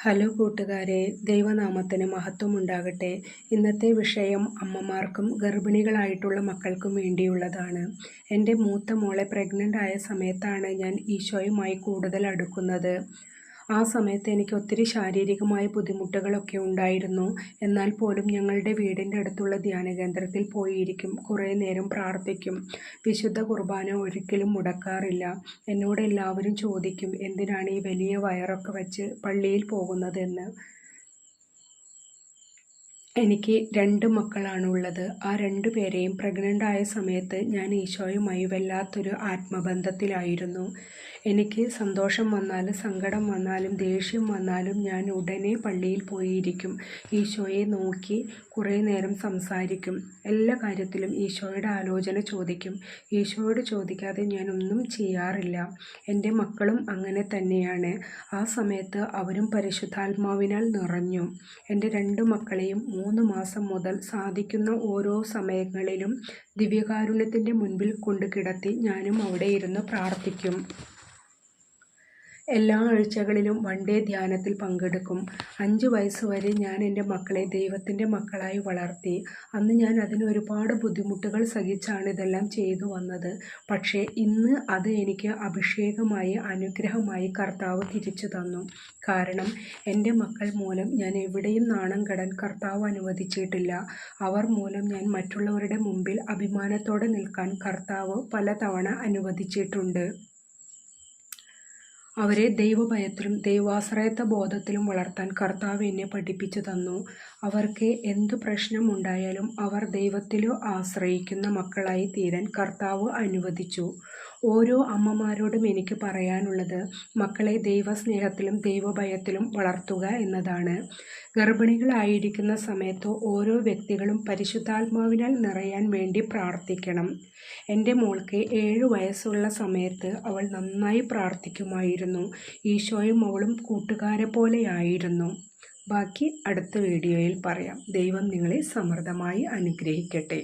Hello കൂട്ടുകാരെ, ദൈവനാമത്തിന് മഹത്വമുണ്ടാകട്ടെ. ഇന്നത്തെ വിഷയം അമ്മമാർക്കും ഗർഭിണികളായിട്ടുള്ള മക്കൾക്കും വേണ്ടിയുള്ളതാണ്. എൻ്റെ മൂത്ത മോളെ പ്രഗ്നൻ്റ് ആയ സമയത്താണ് ഞാൻ ഈശോയുമായി കൂടുതൽ അടുക്കുന്നത്. ആ സമയത്ത് എനിക്ക് ഒത്തിരി ശാരീരികമായ ബുദ്ധിമുട്ടുകളൊക്കെ ഉണ്ടായിരുന്നു. എന്നാൽ പോലും ഞങ്ങളുടെ വീടിൻ്റെ അടുത്തുള്ള ധ്യാനകേന്ദ്രത്തിൽ പോയിരിക്കും, കുറേ നേരം പ്രാർത്ഥിക്കും. വിശുദ്ധ കുർബാന ഒരിക്കലും മുടക്കാറില്ല. എന്നോട് എല്ലാവരും ചോദിക്കും, എന്തിനാണ് ഈ വലിയ വയറൊക്കെ വെച്ച് പള്ളിയിൽ പോകുന്നതെന്ന്. എനിക്ക് 2 മക്കളാണുള്ളത്. ആ 2 പേരെയും പ്രഗ്നൻ്റ് ആയ സമയത്ത് ഞാൻ ഈശോയുമായി വല്ലാത്തൊരു ആത്മബന്ധത്തിലായിരുന്നു. എനിക്ക് സന്തോഷം വന്നാലും സങ്കടം വന്നാലും ദേഷ്യം വന്നാലും ഞാൻ ഉടനെ പള്ളിയിൽ പോയിരിക്കും. ഈശോയെ നോക്കി കുറേ നേരം സംസാരിക്കും. എല്ലാ കാര്യത്തിലും ഈശോയുടെ ആലോചന ചോദിക്കും. ഈശോയോട് ചോദിക്കാതെ ഞാനൊന്നും ചെയ്യാറില്ല. എൻ്റെ മക്കളും അങ്ങനെ തന്നെയാണ്. ആ സമയത്ത് അവരും പരിശുദ്ധാത്മാവിനാൽ നിറഞ്ഞു. എൻ്റെ 2 മക്കളെയും 3 മാസം മുതൽ സാധിക്കുന്ന ഓരോ സമയങ്ങളിലും ദിവ്യകാരുണ്യത്തിൻ്റെ മുൻപിൽ കൊണ്ട് കിടത്തി ഞാനും അവിടെ ഇരുന്ന് പ്രാർത്ഥിക്കും. എല്ലാ ആഴ്ചകളിലും ഡേ ധ്യാനത്തിൽ പങ്കെടുക്കും. 5 വയസ്സുവരെ ഞാൻ എൻ്റെ മക്കളെ ദൈവത്തിൻ്റെ മക്കളായി വളർത്തി. അന്ന് ഞാൻ അതിന് ഒരുപാട് ബുദ്ധിമുട്ടുകൾ സഹിച്ചാണ് ഇതെല്ലാം ചെയ്തു വന്നത്. പക്ഷേ ഇന്ന് അത് എനിക്ക് അഭിഷേകമായി, അനുഗ്രഹമായി കർത്താവ് തിരിച്ചു തന്നു. കാരണം എൻ്റെ മക്കൾ മൂലം ഞാൻ എവിടെയും നാണം കെടാൻ കർത്താവ് അനുവദിച്ചിട്ടില്ല. അവർ മൂലം ഞാൻ മറ്റുള്ളവരുടെ മുമ്പിൽ അഭിമാനത്തോടെ നിൽക്കാൻ കർത്താവ് പലതവണ അനുവദിച്ചിട്ടുണ്ട്. അവരെ ദൈവഭയത്തിലും ദൈവാശ്രയത്വ ബോധത്തിലും വളർത്താൻ കർത്താവ് എന്നെ പഠിപ്പിച്ചു തന്നു. അവർക്ക് എന്തു പ്രശ്നമുണ്ടായാലും അവർ ദൈവത്തിൽ ആശ്രയിക്കുന്ന മക്കളായി തീരാൻ കർത്താവ് അനുവദിച്ചു. ഓരോ അമ്മമാരോടും എനിക്ക് പറയാനുള്ളത്, മക്കളെ ദൈവസ്നേഹത്തിലും ദൈവഭയത്തിലും വളർത്തുക എന്നതാണ്. ഗർഭിണികളായിരിക്കുന്ന സമയത്ത് ഓരോ വ്യക്തികളും പരിശുദ്ധാത്മാവിനാൽ നിറയാൻ വേണ്ടി പ്രാർത്ഥിക്കണം. എൻ്റെ മോൾക്ക് 7 വയസ്സുള്ള സമയത്ത് അവൾ നന്നായി പ്രാർത്ഥിക്കുമായിരുന്നു. ഈശോയും അവളും കൂട്ടുകാരെ പോലെയായിരുന്നു. ബാക്കി അടുത്ത വീഡിയോയിൽ പറയാം. ദൈവം നിങ്ങളെ സമൃദ്ധമായി അനുഗ്രഹിക്കട്ടെ.